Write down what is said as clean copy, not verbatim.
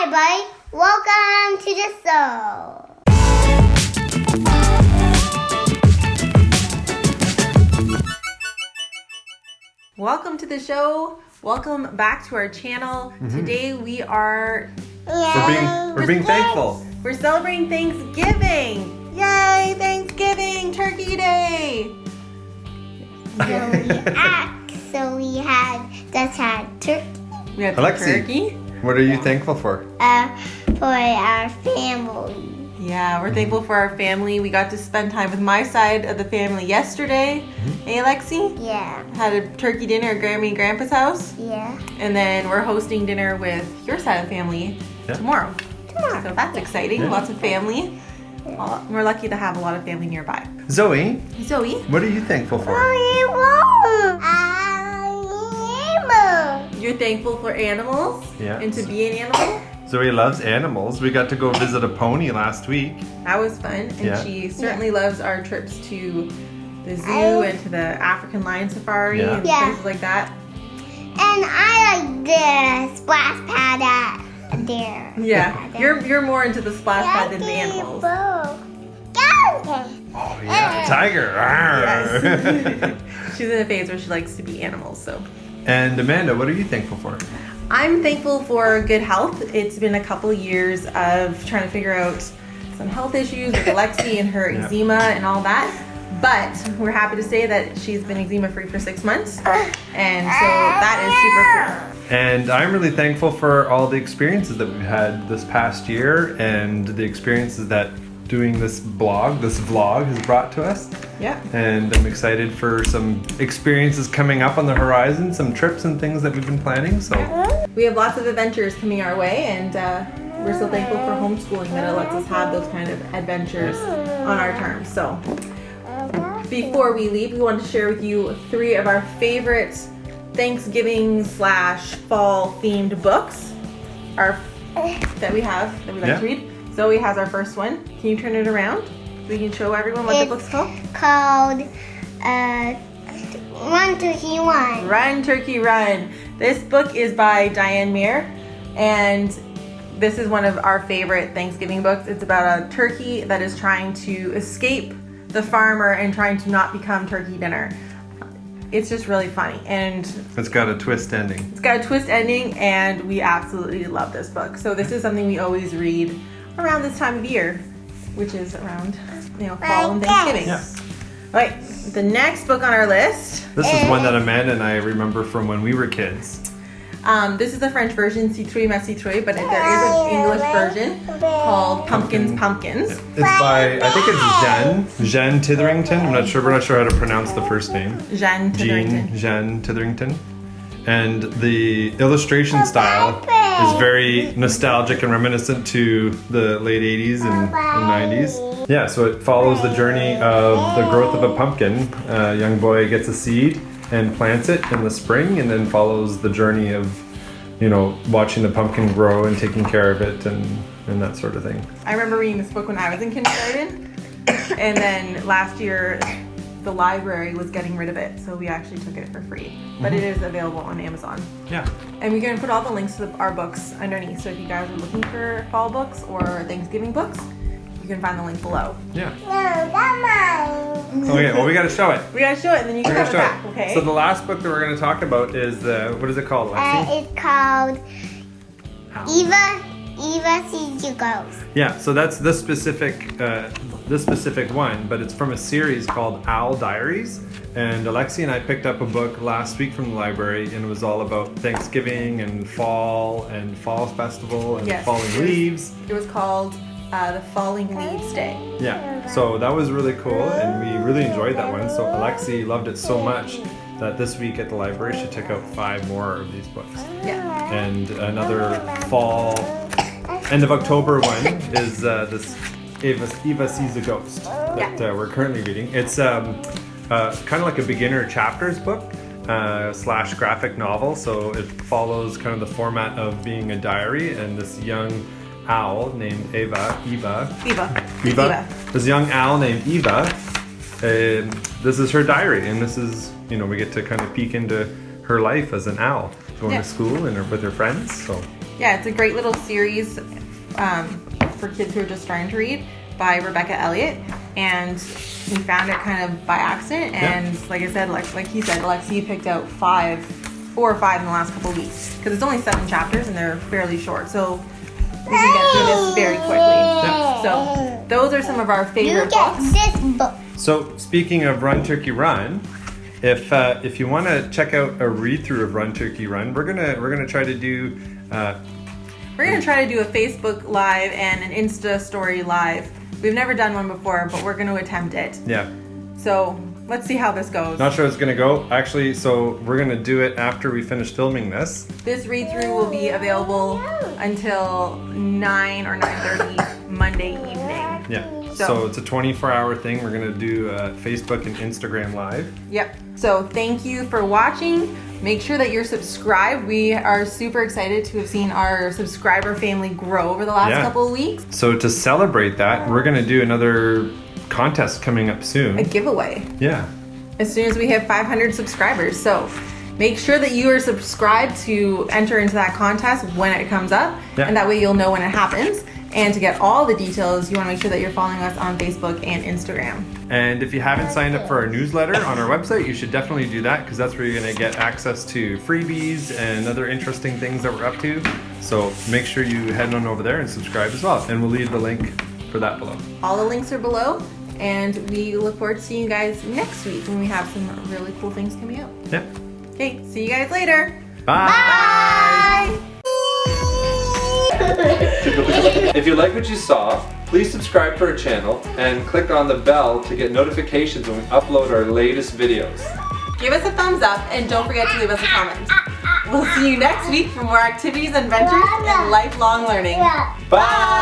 Hi, everybody. Welcome to the show. Welcome to the show. Welcome back to our channel. Today we are We're being thankful. We're celebrating Thanksgiving. Yay, Thanksgiving, Turkey Day. So we just had turkey We had Alexi. turkey. What are you thankful for? for our family. Yeah, we're thankful for our family. We got to spend time with my side of the family yesterday. Hey, Alexi? Yeah. Had a turkey dinner at Grammy and Grandpa's house. Yeah. And then we're hosting dinner with your side of the family tomorrow. So that's exciting. Yeah. Lots of family. We're lucky to have a lot of family nearby. Zoe, Zoe, what are you thankful for? you're thankful for animals Yeah. and to be an animal. Zoe loves animals. We got to go visit a pony last week. That was fun. And Yeah. she certainly loves our trips to the zoo and to the African lion safari Yeah. and Yeah. places like that. And I like the splash pad there. Yeah, you're more into the splash pad than the animals. Oh yeah, tiger. Arr. Yes. She's in a phase where she likes to be animals, so. And Amanda, what are you thankful for? I'm thankful for good health. It's been a couple years of trying to figure out some health issues with Alexi and her Yeah. eczema and all that. But we're happy to say that she's been eczema free for 6 months. And so that is super cool. And I'm really thankful for all the experiences that we've had this past year and the experiences that doing this vlog has brought to us. Yeah. And I'm excited for some experiences coming up on the horizon, some trips and things that we've been planning. So We have lots of adventures coming our way, and we're so thankful for homeschooling that it lets us have those kind of adventures on our terms. So before we leave, we want to share with you 3 of our favorite Thanksgiving/fall themed books that we like to read. Zoe has our first one. Can you turn it around so we can show everyone what the book's called? Called Run Turkey Run. Run, Turkey, Run. This book is by Diane Meir, and this is one of our favorite Thanksgiving books. It's about a turkey that is trying to escape the farmer and trying to not become turkey dinner. It's just really funny, and it's got a twist ending. it's got a twist ending, and we absolutely love this book. So this is something we always read around this time of year, which is around fall and Thanksgiving. Yeah. Right, the next book on our list. This is one that Amanda and I remember from when we were kids. This is the French version, Citrouille ma Citrouille, but there is an English version called Pumpkins, Pumpkins. It's by, I think it's Jeanne Titherington. We're not sure how to pronounce the first name. Jeanne Titherington. Jeanne Titherington. And the illustration style is very nostalgic and reminiscent to the late 80s and 90s. Yeah, so it follows the journey of the growth of a pumpkin. A young boy gets a seed and plants it in the spring, and then follows the journey of, watching the pumpkin grow and taking care of it and that sort of thing. I remember reading this book when I was in kindergarten, and then last year the library was getting rid of it, so we actually took it for free. But it is available on Amazon. Yeah. And we're going to put all the links to our books underneath, so if you guys are looking for fall books or Thanksgiving books, you can find the link below. Yeah. No, that's mine. Okay, well, we got to show it. We got to show it, and then you can have it back, okay? So the last book that we're going to talk about is what is it called, Lexi? It's called Eva Sees You Ghost. Yeah, so that's this specific one, but it's from a series called Owl Diaries. And Alexi and I picked up a book last week from the library, and it was all about Thanksgiving and fall festival and falling leaves. It was called The Falling Leaves Day. Yeah, so that was really cool, and we really enjoyed that one. So Alexi loved it so much that this week at the library she took out 5 more of these books. Yeah. And another fall, end of October one is this Eva Sees a Ghost that we're currently reading. It's kind of like a beginner chapters book / graphic novel. So it follows kind of the format of being a diary, and this young owl named Eva. This young owl named Eva. This is her diary, and this is, we get to kind of peek into her life as an owl, going to school and with her friends. So yeah, it's a great little series for kids who are just starting to read by Rebecca Elliott. And we found it kind of by accident. And like I said, like he said, Alexi picked out 4 or 5 in the last couple of weeks. Because it's only 7 chapters and they're fairly short. So we can get through this very quickly. So those are some of our favorite books. This book. So speaking of Run Turkey Run, if you want to check out a read through of Run Turkey Run, we're gonna try to do. We're gonna try to do a Facebook Live and an Insta Story Live. We've never done one before, but we're gonna attempt it. Yeah. So let's see how this goes. Not sure it's gonna go. Actually, so we're gonna do it after we finish filming this. This read through will be available until 9 or 9:30 Monday evening. Yeah. So it's a 24-hour thing. We're gonna do Facebook and Instagram Live. Yep. So thank you for watching. Make sure that you're subscribed. We are super excited to have seen our subscriber family grow over the last couple of weeks. So to celebrate that, we're gonna do another contest coming up soon. A giveaway. Yeah. As soon as we have 500 subscribers. So make sure that you are subscribed to enter into that contest when it comes up. Yeah. And that way you'll know when it happens. And to get all the details, you want to make sure that you're following us on Facebook and Instagram. And if you haven't signed up for our newsletter on our website, you should definitely do that, because that's where you're going to get access to freebies and other interesting things that we're up to. So make sure you head on over there and subscribe as well. And we'll leave the link for that below. All the links are below. And we look forward to seeing you guys next week when we have some really cool things coming out. Yeah. Okay, see you guys later. Bye. Bye. If you like what you saw, please subscribe to our channel and click on the bell to get notifications when we upload our latest videos. Give us a thumbs up and don't forget to leave us a comment. We'll see you next week for more activities, adventures, and lifelong learning. Bye!